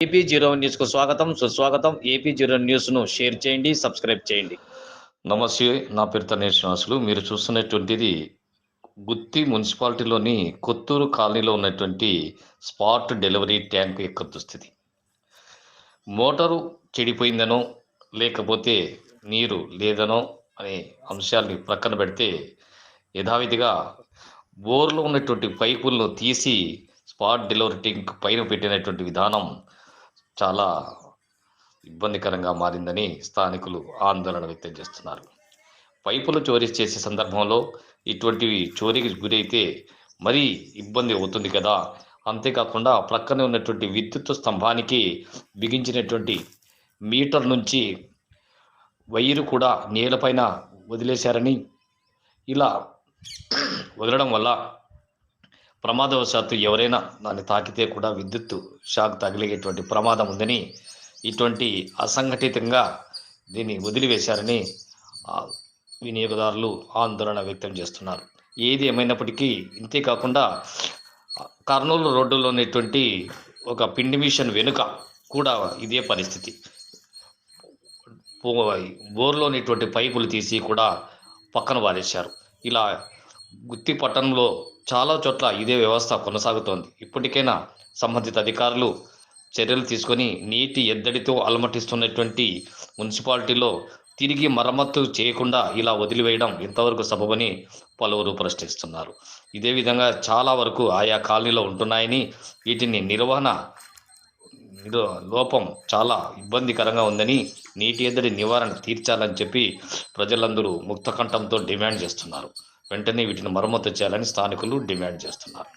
AP zero న్యూస్కు స్వాగతం సుస్వాగతం. ఏపీ జీరో న్యూస్ను షేర్ చేయండి, సబ్స్క్రైబ్ చేయండి. నమస్తే, నా పేరు తనేష్ శ్రీనివాసులు. మీరు చూస్తున్నటువంటిది గుత్తి మున్సిపాలిటీలోని కొత్తూరు కాలనీలో ఉన్నటువంటి స్పాట్ డెలివరీ ట్యాంక్ యొక్క దుస్థితి. మోటారు చెడిపోయిందనో లేకపోతే నీరు లేదనో అనే అంశాల్ని ప్రక్కన పెడితే యథావిధిగా బోర్లో ఉన్నటువంటి పైపులను తీసి స్పాట్ డెలివరీ ట్యాంక్ పైన పెట్టినటువంటి విధానం చాలా ఇబ్బందికరంగా మారిందని స్థానికులు ఆందోళన వ్యక్తం చేస్తున్నారు. పైపులు చోరీ చేసే సందర్భంలో ఇటువంటివి చోరీకి గురైతే మరీ ఇబ్బంది అవుతుంది కదా. అంతేకాకుండా ప్రక్కనే ఉన్నటువంటి విద్యుత్ స్తంభానికి బిగించినటువంటి మీటర్ నుంచి వైరు కూడా నేలపైన వదిలేశారని, ఇలా వదలడం వల్ల ప్రమాదవశాత్తు ఎవరైనా దాన్ని తాకితే కూడా విద్యుత్ షాక్ తగిలేటువంటి ప్రమాదం ఉందని, ఇటువంటి అసంఘటితంగా దీన్ని వదిలివేశారని వినియోగదారులు ఆందోళన వ్యక్తం చేస్తున్నారు. ఏది ఏమైనప్పటికీ ఇంతేకాకుండా కర్నూలు రోడ్డులో ఉన్నటువంటి ఒక పిండి మిషన్ వెనుక కూడా ఇదే పరిస్థితి. బోర్లోనేటువంటి పైపులు తీసి కూడా పక్కన వారేశారు. ఇలా గుత్తి పట్టణంలో చాలా చోట్ల ఇదే వ్యవస్థ కొనసాగుతోంది. ఇప్పటికైనా సంబంధిత అధికారులు చర్యలు తీసుకొని నీటి ఎద్దడితో అలమటిస్తున్నటువంటి మున్సిపాలిటీలో తిరిగి మరమ్మతు చేయకుండా ఇలా వదిలివేయడం ఎంతవరకు సబబని పలువురు ప్రశ్నిస్తున్నారు. ఇదే విధంగా చాలా వరకు ఆయా కాలనీలో ఉంటున్నాయని, వీటిని నిర్వహణ లోపం చాలా ఇబ్బందికరంగా ఉందని, నీటి ఎద్దడి నివారణ తీర్చాలని చెప్పి ప్రజలందరూ ముక్తకంఠంతో డిమాండ్ చేస్తున్నారు. వెంటనే వీటిని మరమ్మతు చేయాలని స్థానికులు డిమాండ్ చేస్తున్నారు.